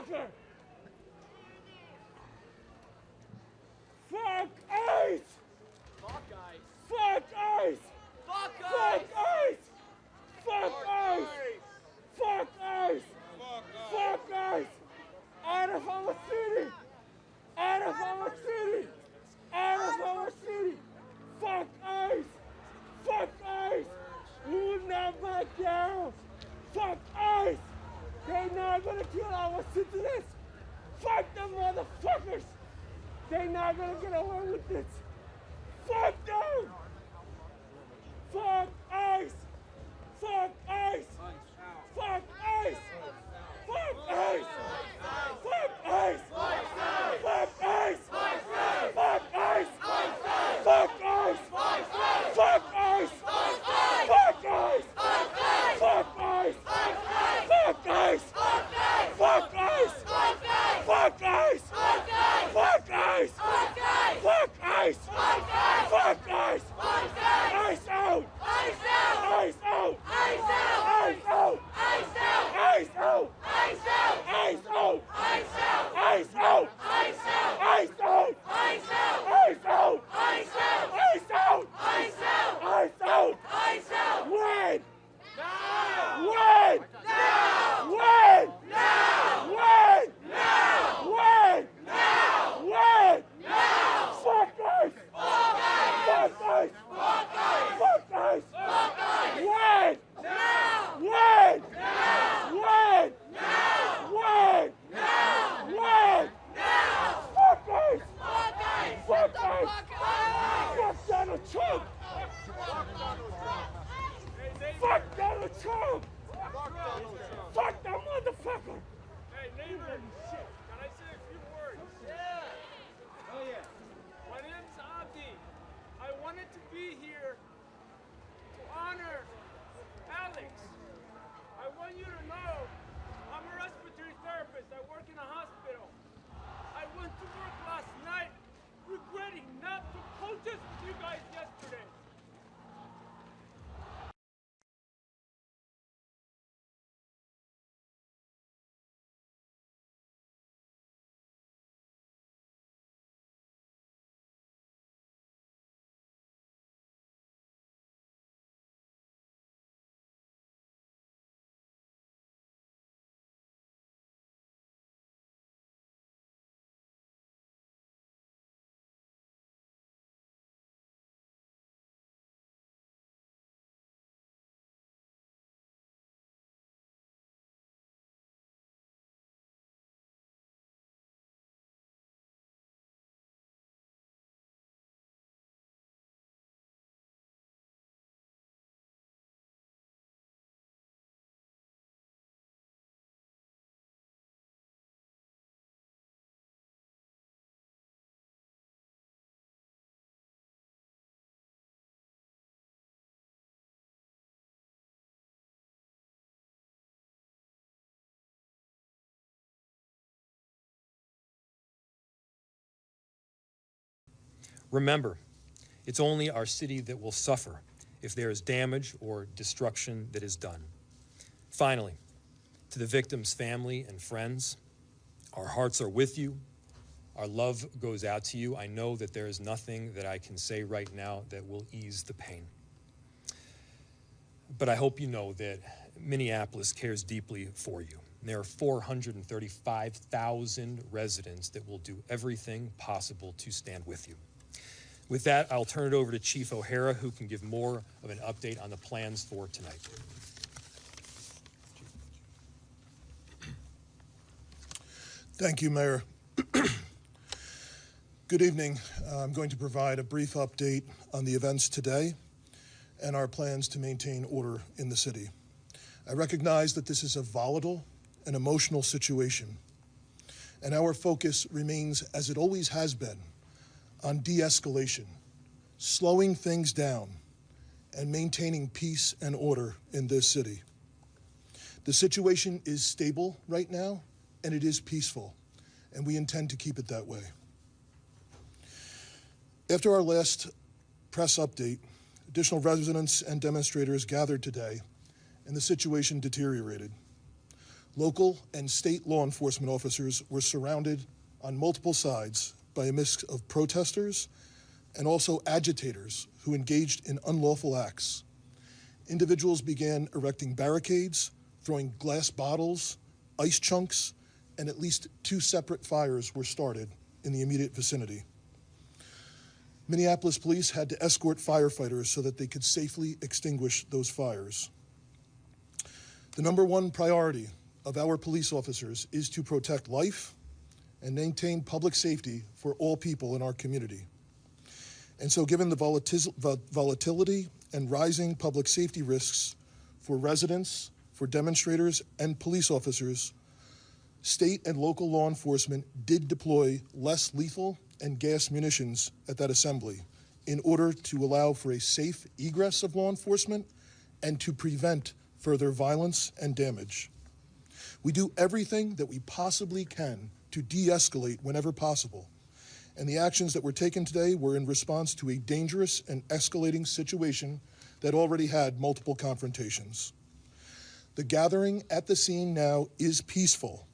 motherfucker! Fuck ICE! Fuck ICE! Fuck ICE! Fuck Fuck ICE! ICE! Fuck ICE! Fuck ICE! Fuck ICE! Out of our city! Out of our city! Out of our city! Fuck ICE! Fuck ICE! We will not back down! Fuck ICE! They're not gonna kill our citizens! Fuck them motherfuckers! They're not gonna get away with this! Fuck them! Fuck ICE! Fuck ICE! Fuck ICE! Fuck ICE! Fuck ICE! Fuck ICE! Fuck ICE! Fuck ICE! Fuck ICE! Fuck ICE! Fuck ICE! Fuck ICE! Fuck ICE! Fuck ICE! Fuck ICE! Fuck ICE! Fuck ICE! ICE out! ICE out! ICE out! ICE out! ICE out! ICE out! ICE out! ICE out! ICE out! ICE out! ICE out! ICE out! ICE out! ICE out! ICE out! ICE out! When? Now! When? Now! When? Now! When? Now! When? Now! When? Now! Fuck ICE! Fuck ICE! Fuck ICE! Fuck ICE! Fuck ICE! When? Now! When? Now! When? Now! When? Now! When? Now! Fuck ICE! Fuck ICE! Fuck ICE! Fuck Donald Trump! Fuck Donald Trump! Fuck that motherfucker! Hey, neighbor, can I say a few words? Yeah. Oh, yeah. My name's Ante. I wanted to be here to honor Alex. I want you to know I'm a respiratory therapist. I work in a hospital. I went to work last night regretting not to protest with you guys yesterday. Remember, it's only our city that will suffer if there is damage or destruction that is done. Finally, to the victim's family and friends, our hearts are with you. Our love goes out to you. I know that there is nothing that I can say right now that will ease the pain. But I hope you know that Minneapolis cares deeply for you. There are 435,000 residents that will do everything possible to stand with you. With that, I'll turn it over to Chief O'Hara, who can give more of an update on the plans for tonight. Thank you, Mayor. Good evening. I'm going to provide a brief update on the events today and our plans to maintain order in the city. I recognize that this is a volatile and emotional situation, and our focus remains, as it always has been, on de-escalation, slowing things down, and maintaining peace and order in this city. The situation is stable right now, and it is peaceful, and we intend to keep it that way. After our last press update, additional residents and demonstrators gathered today, and the situation deteriorated. Local and state law enforcement officers were surrounded on multiple sides by a mix of protesters and also agitators who engaged in unlawful acts. Individuals began erecting barricades, throwing glass bottles, ice chunks, and at least 2 separate fires were started in the immediate vicinity. Minneapolis police had to escort firefighters so that they could safely extinguish those fires. The number one priority of our police officers is to protect life and maintain public safety for all people in our community. And so given the volatility and rising public safety risks for residents, for demonstrators, and police officers, state and local law enforcement did deploy less lethal and gas munitions at that assembly in order to allow for a safe egress of law enforcement and to prevent further violence and damage. We do everything that we possibly can to de-escalate whenever possible, and the actions that were taken today were in response to a dangerous and escalating situation that already had multiple confrontations. The gathering at the scene now is peaceful,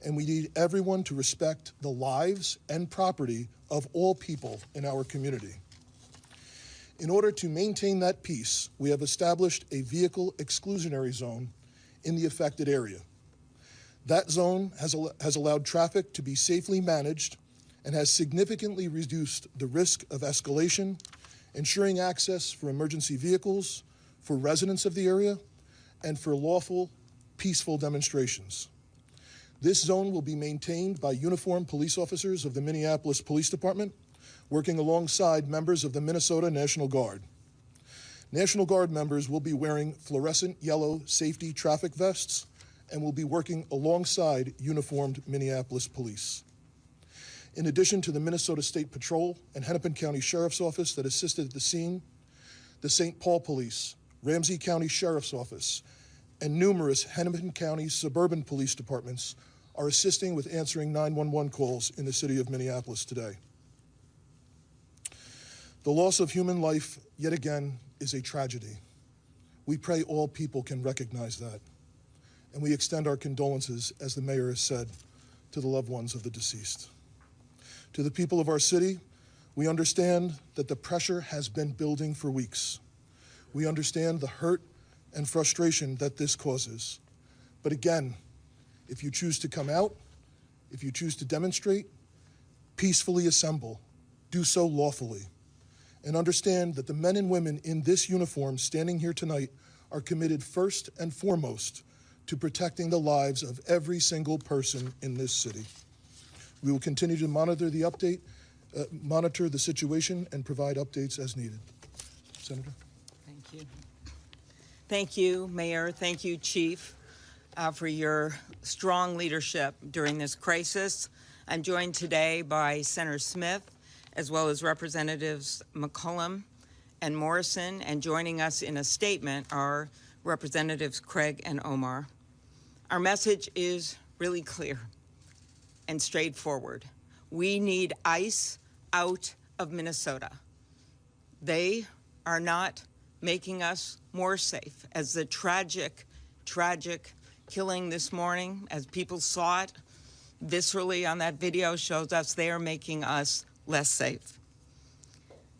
and we need everyone to respect the lives and property of all people in our community. In order to maintain that peace, we have established a vehicle exclusionary zone in the affected area. That zone has allowed traffic to be safely managed and has significantly reduced the risk of escalation, ensuring access for emergency vehicles, for residents of the area, and for lawful, peaceful demonstrations. This zone will be maintained by uniformed police officers of the Minneapolis Police Department, working alongside members of the Minnesota National Guard. National Guard members will be wearing fluorescent yellow safety traffic vests and will be working alongside uniformed Minneapolis police. In addition to the Minnesota State Patrol and Hennepin County Sheriff's Office that assisted at the scene, the St. Paul Police, Ramsey County Sheriff's Office, and numerous Hennepin County suburban police departments are assisting with answering 911 calls in the city of Minneapolis today. The loss of human life, yet again, is a tragedy. We pray all people can recognize that, and we extend our condolences, as the mayor has said, to the loved ones of the deceased. To the people of our city, we understand that the pressure has been building for weeks. We understand the hurt and frustration that this causes. But again, if you choose to come out, if you choose to demonstrate, peacefully assemble, do so lawfully, and understand that the men and women in this uniform standing here tonight are committed first and foremost to protecting the lives of every single person in this city. We will continue to monitor the situation and provide updates as needed. Senator? Thank you. Thank you, Mayor. Thank you, Chief, for your strong leadership during this crisis. I'm joined today by Senator Smith, as well as Representatives McCollum and Morrison, and joining us in a statement are Representatives Craig and Omar. Our message is really clear and straightforward. We need ICE out of Minnesota. They are not making us more safe. As the tragic killing this morning, as people saw it viscerally on that video, shows us, they are making us less safe.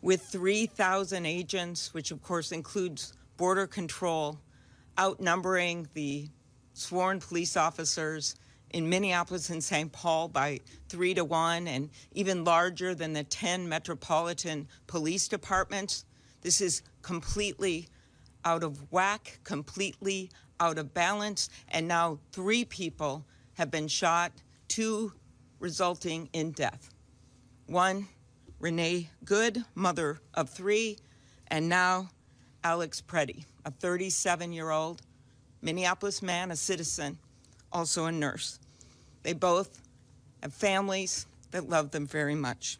With 3,000 agents, which of course includes border control, outnumbering the sworn police officers in Minneapolis and St. Paul by 3 to 1, and even larger than the 10 metropolitan police departments, this is completely out of whack, completely out of balance, and now 3 people have been shot, 2 resulting in death. 1, Renee Good, mother of 3, and now Alex Preddy, a 37-year-old Minneapolis man, a citizen, also a nurse. They both have families that love them very much.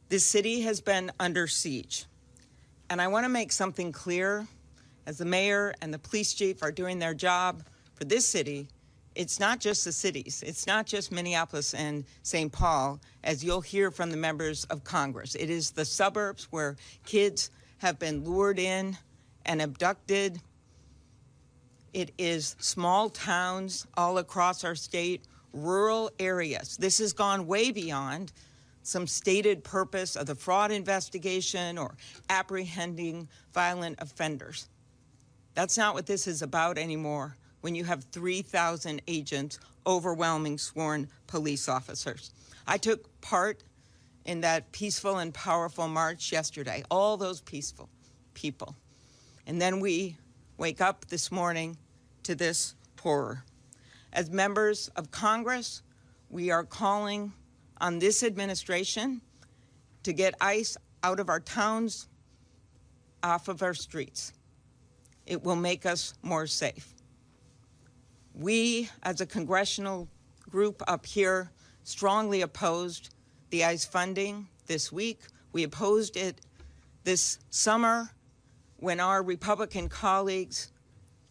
This city has been under siege, and I want to make something clear. As the mayor and the police chief are doing their job for this city, it's not just the cities. It's not just Minneapolis and St. Paul, as you'll hear from the members of Congress. It is the suburbs where kids have been lured in and abducted. It is small towns all across our state, rural areas. This has gone way beyond some stated purpose of the fraud investigation or apprehending violent offenders. That's not what this is about anymore when you have 3,000 agents overwhelming sworn police officers. I took part in that peaceful and powerful march yesterday, all those peaceful people. And then we wake up this morning to this horror. As members of Congress, we are calling on this administration to get ICE out of our towns, off of our streets. It will make us more safe. We, as a congressional group up here, strongly opposed the ICE funding this week. We opposed it this summer when our Republican colleagues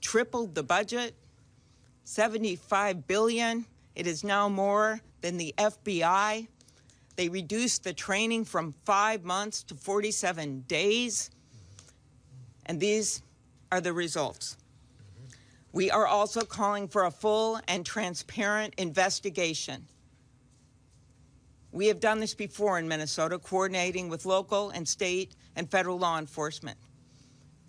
tripled the budget, $75 billion. It is now more than the FBI. They reduced the training from 5 months to 47 days. And these are the results. We are also calling for a full and transparent investigation. We have done this before in Minnesota, coordinating with local and state and federal law enforcement.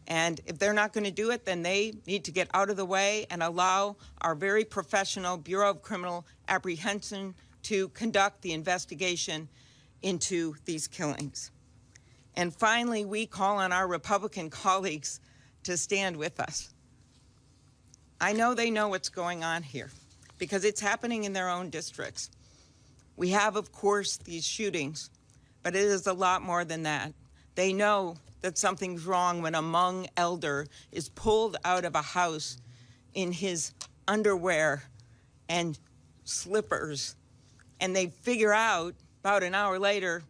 And if they're not going to do it, then they need to get out of the way and allow our very professional Bureau of Criminal Apprehension to conduct the investigation into these killings. And finally, we call on our Republican colleagues to stand with us. I know they know what's going on here because it's happening in their own districts. We have, of course, these shootings, but it is a lot more than that. They know that something's wrong when a Hmong elder is pulled out of a house in his underwear and slippers, and they figure out about an hour later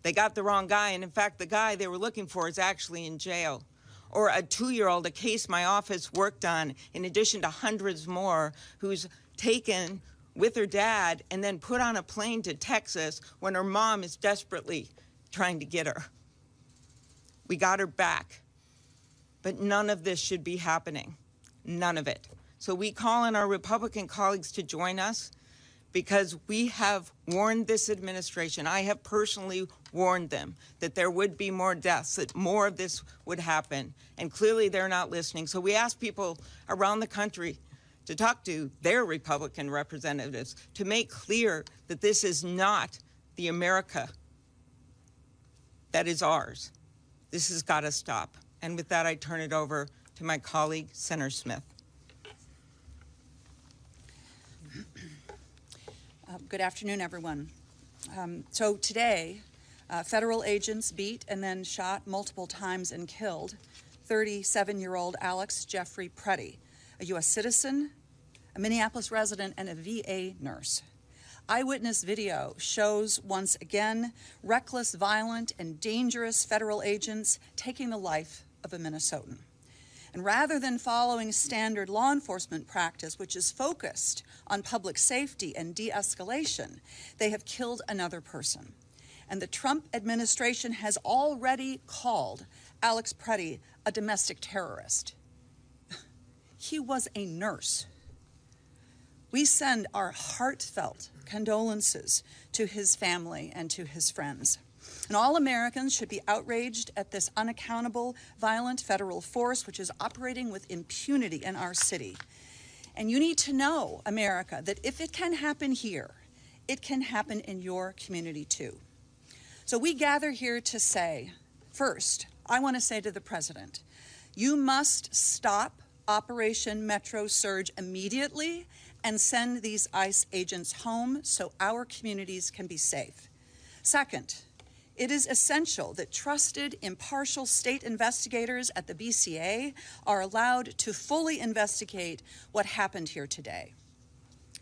they got the wrong guy, and in fact the guy they were looking for is actually in jail. Or a 2-year-old, a case my office worked on, in addition to hundreds more, who's taken with her dad and then put on a plane to Texas when her mom is desperately trying to get her. We got her back, but none of this should be happening, none of it. So we call on our Republican colleagues to join us because we have warned this administration, I have personally warned them that there would be more deaths, that more of this would happen, and clearly they're not listening. So we ask people around the country to talk to their Republican representatives to make clear that this is not the America that is ours. This has got to stop. And with that, I turn it over to my colleague, Senator Smith. Good afternoon, everyone. So today, federal agents beat and then shot multiple times and killed 37-year-old Alex Jeffrey Preddy, a U.S. citizen, a Minneapolis resident, and a VA nurse. Eyewitness video shows, once again, reckless, violent, and dangerous federal agents taking the life of a Minnesotan. And rather than following standard law enforcement practice, which is focused on public safety and de-escalation, they have killed another person. And the Trump administration has already called Alex Preddy a domestic terrorist. He was a nurse. We send our heartfelt condolences to his family and to his friends. And all Americans should be outraged at this unaccountable, violent federal force which is operating with impunity in our city. And you need to know, America, that if it can happen here, it can happen in your community too. So we gather here to say, first, I want to say to the President, you must stop Operation Metro Surge immediately and send these ICE agents home so our communities can be safe. Second, it is essential that trusted, impartial state investigators at the BCA are allowed to fully investigate what happened here today.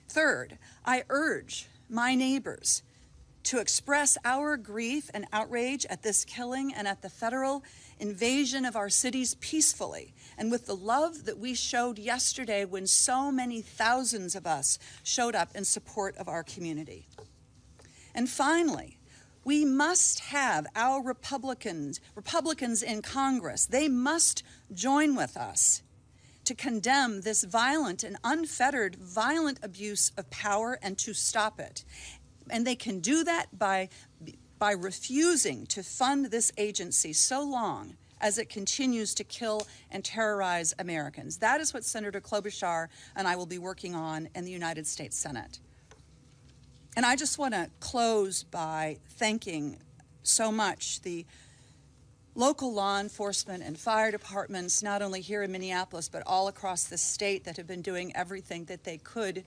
Third, I urge my neighbors to express our grief and outrage at this killing and at the federal invasion of our cities peacefully and with the love that we showed yesterday when so many thousands of us showed up in support of our community. And finally, we must have our Republicans in Congress, they must join with us to condemn this violent and unfettered violent abuse of power and to stop it. And they can do that by refusing to fund this agency so long as it continues to kill and terrorize Americans. That is what Senator Klobuchar and I will be working on in the United States Senate. And I just want to close by thanking so much the local law enforcement and fire departments, not only here in Minneapolis, but all across the state, that have been doing everything that they could,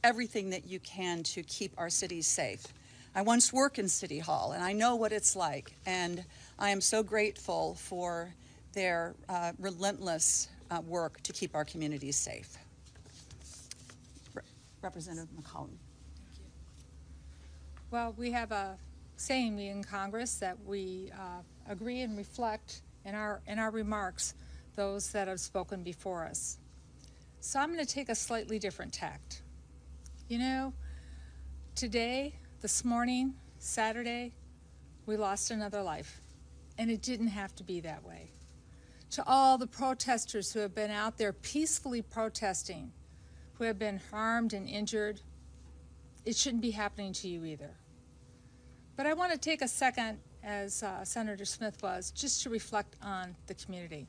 everything that you can to keep our cities safe. I once worked in City Hall, and I know what it's like, and I am so grateful for their relentless work to keep our communities safe. Representative McCollum. Well, we have a saying in Congress that we agree and reflect in our remarks those that have spoken before us. So I'm going to take a slightly different tact. You know, today, this morning, Saturday, we lost another life, and it didn't have to be that way. To all the protesters who have been out there peacefully protesting, who have been harmed and injured, it shouldn't be happening to you either. But I want to take a second, as Senator Smith was, just to reflect on the community.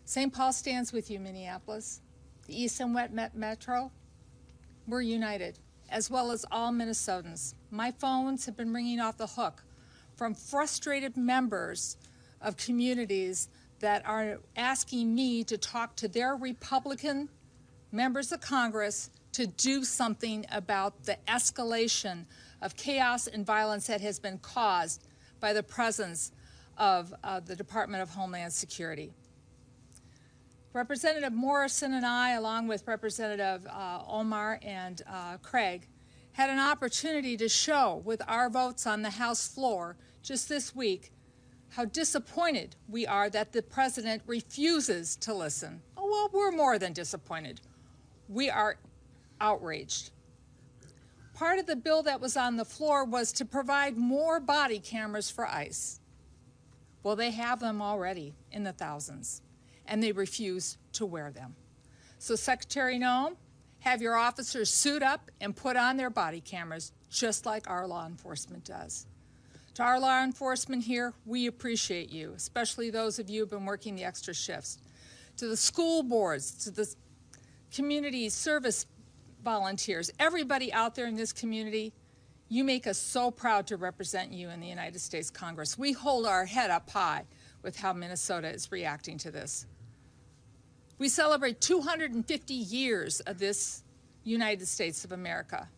St. Paul stands with you, Minneapolis. The East and West Metro, we're united, as well as all Minnesotans. My phones have been ringing off the hook from frustrated members of communities that are asking me to talk to their Republican members of Congress to do something about the escalation of chaos and violence that has been caused by the presence of the Department of Homeland Security. Representative Morrison and I, along with Representative Omar and Craig, had an opportunity to show with our votes on the House floor just this week how disappointed we are that the President refuses to listen. Oh, well, we're more than disappointed. We are outraged. Part of the bill that was on the floor was to provide more body cameras for ICE. Well, they have them already in the thousands, and they refuse to wear them. So, Secretary Noem, have your officers suit up and put on their body cameras, just like our law enforcement does. To our law enforcement here, we appreciate you, especially those of you who have been working the extra shifts. To the school boards, to the community service volunteers, everybody out there in this community, you make us so proud to represent you in the United States Congress. We hold our head up high with how Minnesota is reacting to this. We celebrate 250 years of this United States of America.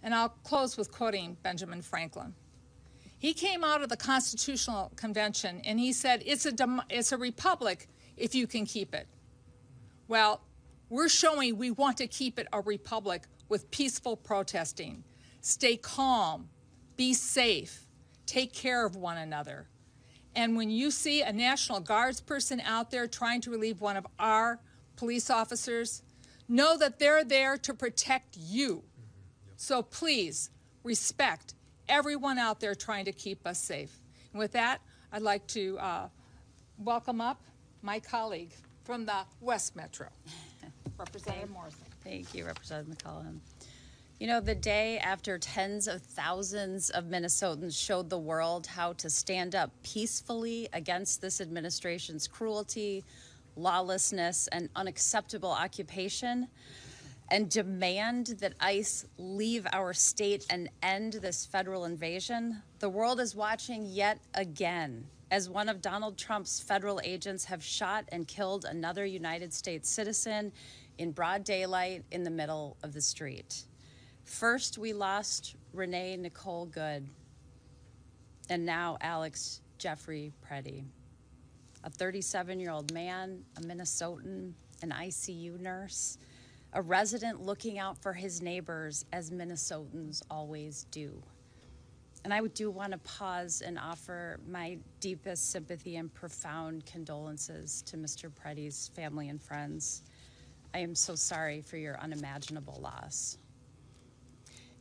And I'll close with quoting Benjamin Franklin. He came out of the Constitutional Convention and he said, it's a republic if you can keep it. Well, we're showing we want to keep it a republic with peaceful protesting. Stay calm, be safe, take care of one another. And when you see a National Guards person out there trying to relieve one of our police officers, know that they're there to protect you. So please respect everyone out there trying to keep us safe. And with that, I'd like to welcome up my colleague from the West Metro, Representative Morrison. Thank you, Representative McCollum. You know, the day after tens of thousands of Minnesotans showed the world how to stand up peacefully against this administration's cruelty, lawlessness, and unacceptable occupation, and demand that ICE leave our state and end this federal invasion, the world is watching yet again as one of Donald Trump's federal agents have shot and killed another United States citizen in broad daylight in the middle of the street. First, we lost Renee Nicole Good, and now Alex Jeffrey Preddy, a 37-year-old man, a Minnesotan, an ICU nurse, a resident looking out for his neighbors as Minnesotans always do. And I do want to pause and offer my deepest sympathy and profound condolences to Mr. Preddy's family and friends. I am so sorry for your unimaginable loss.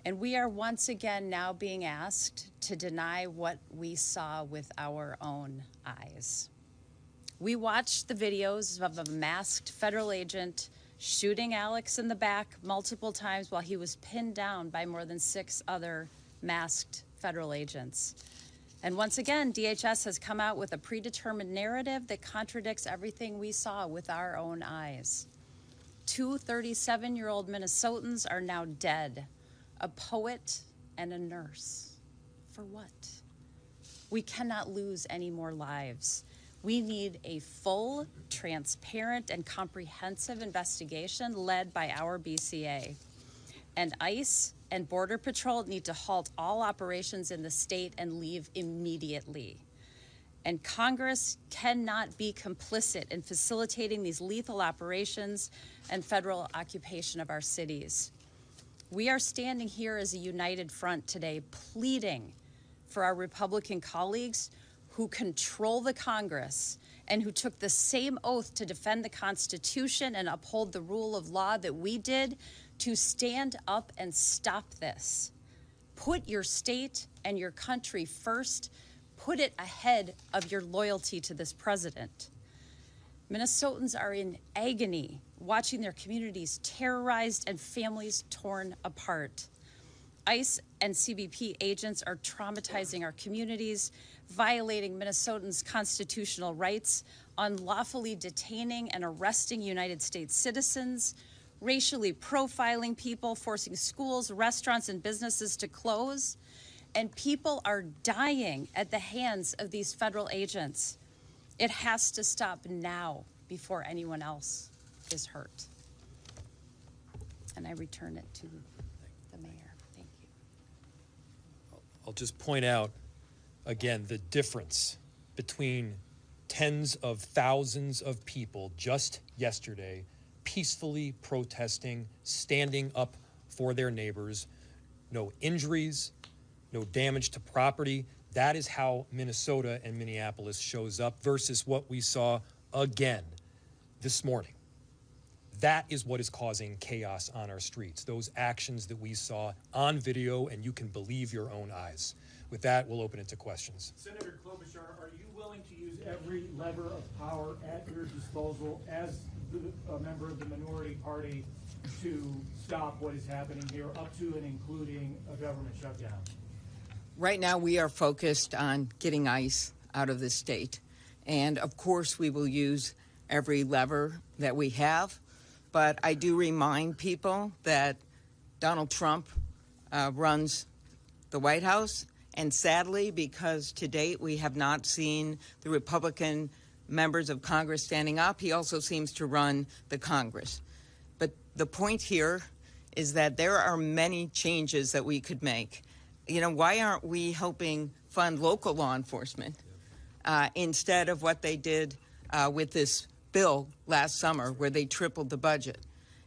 And we are once again now being asked to deny what we saw with our own eyes. We watched the videos of a masked federal agent shooting Alex in the back multiple times while he was pinned down by more than 6 other masked federal agents. And once again, DHS has come out with a predetermined narrative that contradicts everything we saw with our own eyes. 2 37-year-old Minnesotans are now dead, a poet and a nurse. For what? We cannot lose any more lives. We need a full, transparent, and comprehensive investigation led by our BCA. And ICE and Border Patrol need to halt all operations in the state and leave immediately. And Congress cannot be complicit in facilitating these lethal operations and federal occupation of our cities. We are standing here as a united front today, pleading for our Republican colleagues who control the Congress and who took the same oath to defend the Constitution and uphold the rule of law that we did, to stand up and stop this. Put your state and your country first. Put it ahead of your loyalty to this president. Minnesotans are in agony, watching their communities terrorized and families torn apart. ICE and CBP agents are traumatizing our communities, violating Minnesotans' constitutional rights, unlawfully detaining and arresting United States citizens, racially profiling people, forcing schools, restaurants, and businesses to close. And people are dying at the hands of these federal agents. It has to stop now before anyone else is hurt. And I return it to the mayor. Thank you. I'll just point out again the difference between tens of thousands of people just yesterday peacefully protesting, standing up for their neighbors, no injuries, no damage to property. That is how Minnesota and Minneapolis shows up versus what we saw again this morning. That is what is causing chaos on our streets, those actions that we saw on video, and you can believe your own eyes. With that, we'll open it to questions. Senator Klobuchar, are you willing to use every lever of power at your disposal as a member of the minority party to stop what is happening here, up to and including a government shutdown? Right now, we are focused on getting ICE out of this state. And of course, we will use every lever that we have. But I do remind people that Donald Trump runs the White House. And sadly, because to date we have not seen the Republican members of Congress standing up, he also seems to run the Congress. But the point here is that there are many changes that we could make. You know, why aren't we helping fund local law enforcement instead of what they did with this bill last summer where they tripled the budget?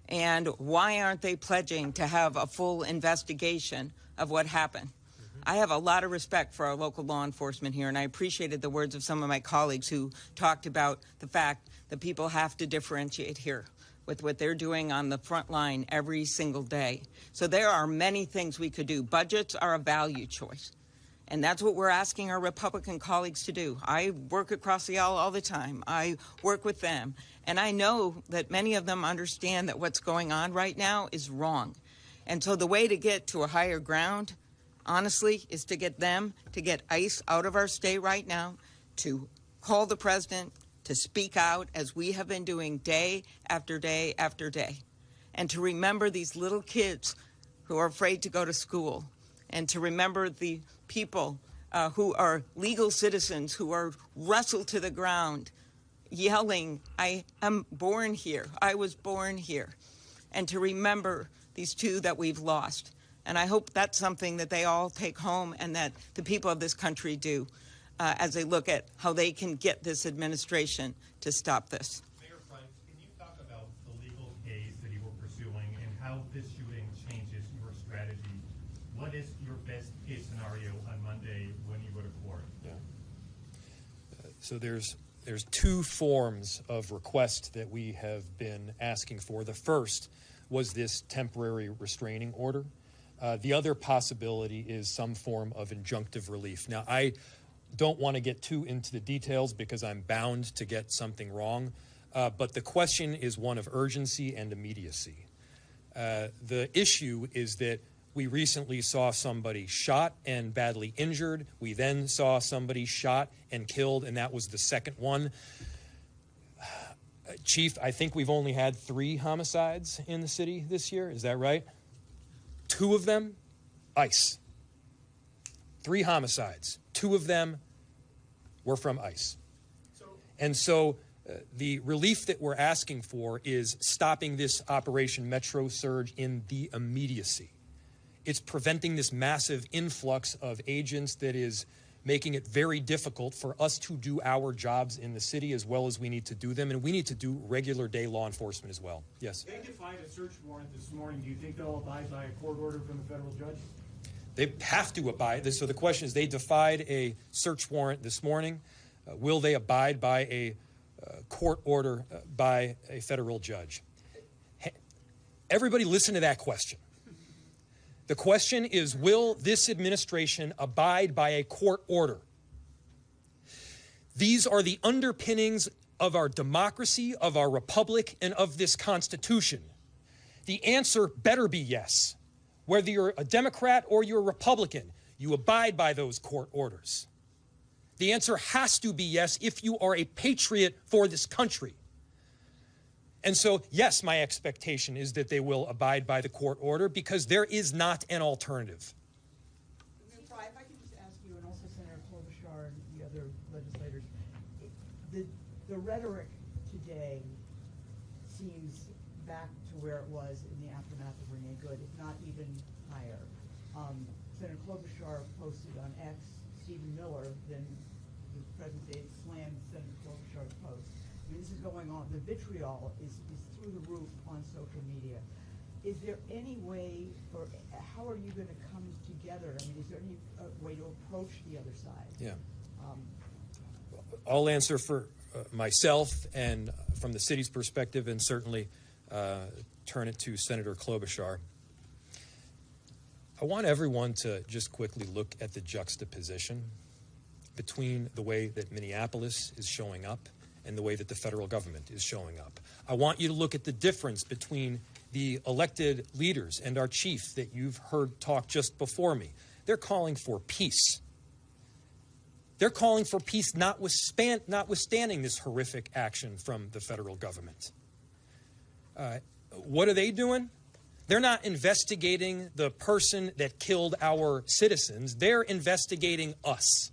And why aren't they pledging to have a full investigation of what happened? I have a lot of respect for our local law enforcement here, and I appreciated the words of some of my colleagues who talked about the fact that people have to differentiate here with what they're doing on the front line every single day. So there are many things we could do. Budgets are a value choice, and that's what we're asking our Republican colleagues to do. I work across the aisle all the time. I work with them, and I know that many of them understand that what's going on right now is wrong. And so the way to get to a higher ground, honestly, is to get them to get ICE out of our state right now, to call the president, to speak out as we have been doing day after day after day, and to remember these little kids who are afraid to go to school, and to remember the people who are legal citizens who are wrestled to the ground, yelling, "I am born here, I was born here," and to remember these 2 that we've lost. And I hope that's something that they all take home and that the people of this country do as they look at how they can get this administration to stop this. Mayor Frank, can you talk about the legal case that you were pursuing and how this shooting changes your strategy? What is your best case scenario on Monday when you go to court? Yeah. So there's 2 forms of request that we have been asking for. The first was this temporary restraining order. The other possibility is some form of injunctive relief. Now, don't want to get too into the details because I'm bound to get something wrong, but the question is one of urgency and immediacy. The issue is that we recently saw somebody shot and badly injured. We then saw somebody shot and killed, and that was the second one. Chief, I think we've only had 3 homicides in the city this year. Is that right? 2 of them, ICE. 3 homicides. 2 of them were from ICE. And so the relief that we're asking for is stopping this Operation Metro surge in the immediacy. It's preventing this massive influx of agents that is making it very difficult for us to do our jobs in the city as well as we need to do them, and we need to do regular day law enforcement as well. Yes? They defied a search warrant this morning. Do you think they'll abide by a court order from the federal judge? They have to abide. So the question is, they defied a search warrant this morning. Will they abide by a court order by a federal judge? Everybody listen to that question. The question is, will this administration abide by a court order? These are the underpinnings of our democracy, of our republic, and of this Constitution. The answer better be yes. Whether you're a Democrat or you're a Republican, you abide by those court orders. The answer has to be yes if you are a patriot for this country. And so, yes, my expectation is that they will abide by the court order because there is not an alternative. If I could just ask you, and also Senator Klobuchar and the other legislators, the rhetoric today seems back to where it was in the aftermath of Renee Good, if not even higher. Senator Klobuchar posted on X, Stephen Miller, then the present day slammed Senator Klobuchar's post. I mean, this is going on. The vitriol is through the roof on social media. Is there any way, or how are you going to come together? I mean, is there any way to approach the other side? Yeah. I'll answer for myself and from the city's perspective, and certainly turn it to Senator Klobuchar. I want everyone to just quickly look at the juxtaposition between the way that Minneapolis is showing up and the way that the federal government is showing up. I want you to look at the difference between the elected leaders and our chief that you've heard talk just before me. They're calling for peace. They're calling for peace notwithstanding this horrific action from the federal government. What are they doing? They're not investigating the person that killed our citizens. They're investigating us.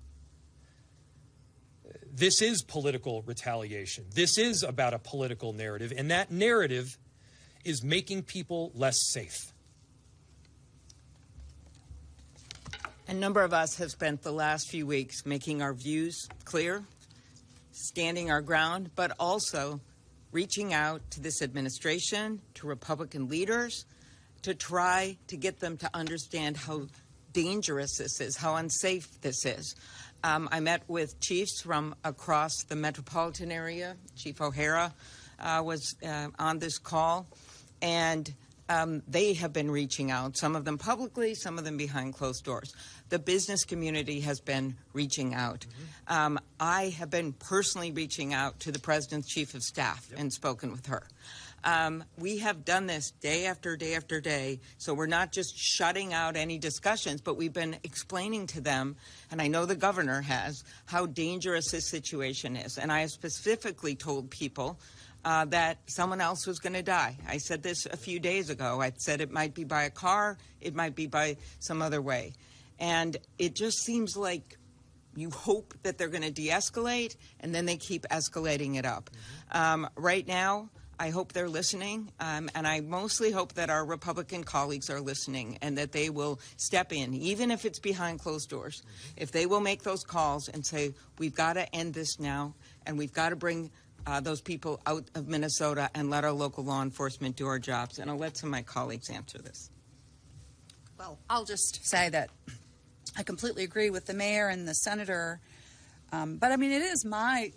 This is political retaliation. This is about a political narrative, and that narrative is making people less safe. A number of us have spent the last few weeks making our views clear, standing our ground, but also reaching out to this administration, to Republican leaders, to try to get them to understand how dangerous this is, how unsafe this is. I met with chiefs from across the metropolitan area. Chief O'Hara was on this call, and they have been reaching out, some of them publicly, some of them behind closed doors. The business community has been reaching out. I have been personally reaching out to the president's chief of staff and spoken with her. We have done this day after day after day, so we're not just shutting out any discussions, but we've been explaining to them, and I know the governor has, how dangerous this situation is. And I have specifically told people that someone else was going to die. I said this a few days ago. I said it might be by a car, it might be by some other way. And it just seems like you hope that they're going to de-escalate, and then they keep escalating it up. Right now, I hope they're listening, and I mostly hope that our Republican colleagues are listening and that they will step in, even if it's behind closed doors. If they will make those calls and say, we've got to end this now, and we've got to bring those people out of Minnesota and let our local law enforcement do our jobs. And I'll let some of my colleagues answer this. Well, I'll just say that I completely agree with the mayor and the senator, but I mean, it is my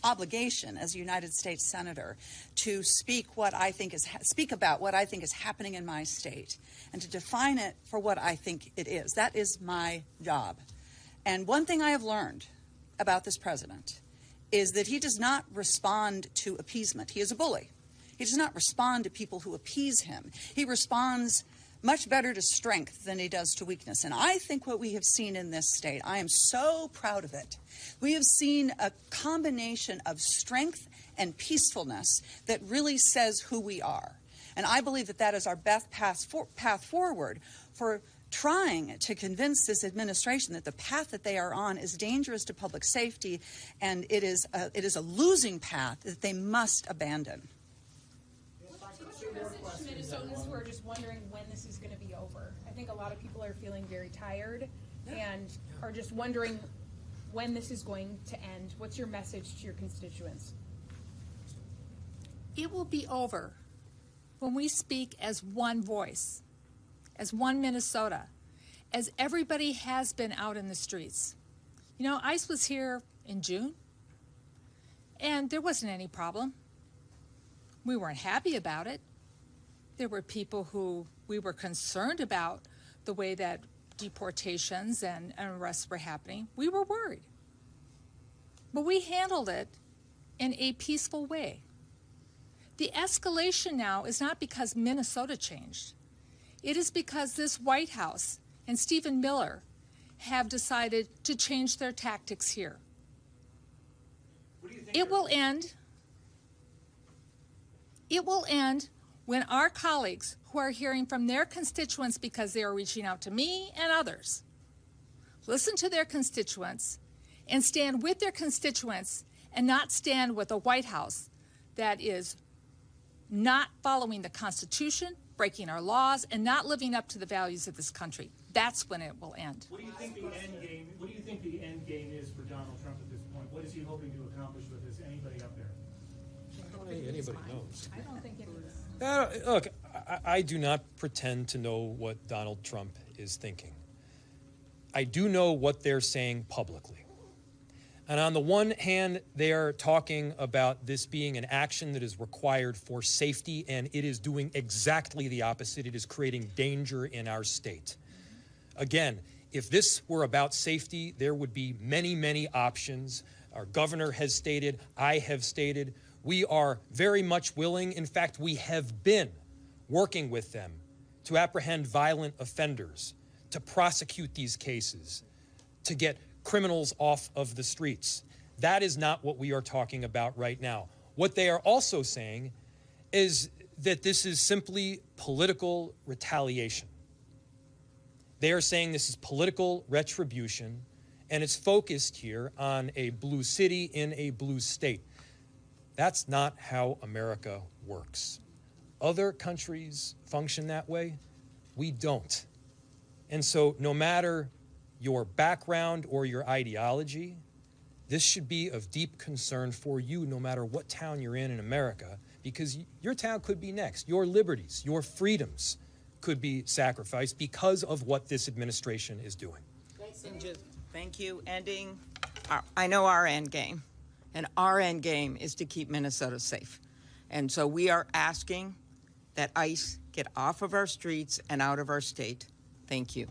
obligation as a United States Senator to speak about what I think is happening in my state and to define it for what I think it is. That is my job. And one thing I have learned about this president is that he does not respond to appeasement. He is a bully. He does not respond to people who appease him. He responds much better to strength than he does to weakness. And I think what we have seen in this state, I am so proud of it. We have seen a combination of strength and peacefulness that really says who we are. And I believe that that is our best path forward for trying to convince this administration that the path that they are on is dangerous to public safety, and it is a losing path that they must abandon. Minnesotans who are just wondering when this is going to be over. I think a lot of people are feeling very tired and are just wondering when this is going to end. What's your message to your constituents? It will be over when we speak as one voice, as one Minnesota, as everybody has been out in the streets. You know, ICE was here in June, and there wasn't any problem. We weren't happy about it. There were people who we were concerned about the way that deportations and arrests were happening. We were worried. But we handled it in a peaceful way. The escalation now is not because Minnesota changed. It is because this White House and Stephen Miller have decided to change their tactics here. It will end. It will end when our colleagues who are hearing from their constituents because they are reaching out to me and others listen to their constituents and stand with their constituents and not stand with a White House that is not following the Constitution, breaking our laws, and not living up to the values of this country. That's when it will end. What do you think the end game? What do you think the end game is for Donald Trump at this point? What is he hoping to accomplish with this? Anybody up there? I don't think anybody knows. I don't think it is. Look, I do not pretend to know what Donald Trump is thinking. I do know what they're saying publicly. And on the one hand, they are talking about this being an action that is required for safety, and it is doing exactly the opposite. It is creating danger in our state. Again, if this were about safety, there would be many, many options. Our governor has stated, I have stated, we are very much willing, in fact, we have been working with them to apprehend violent offenders, to prosecute these cases, to get criminals off of the streets. That is not what we are talking about right now. What they are also saying is that this is simply political retaliation. They are saying this is political retribution, and it's focused here on a blue city in a blue state. That's not how America works. Other countries function that way. We don't. And so no matter your background or your ideology, this should be of deep concern for you no matter what town you're in America, because your town could be next. Your liberties, your freedoms could be sacrificed because of what this administration is doing. Thank you. Ending, I know our end game, and our end game is to keep Minnesota safe. And so we are asking that ICE get off of our streets and out of our state. Thank you.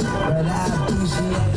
but I appreciate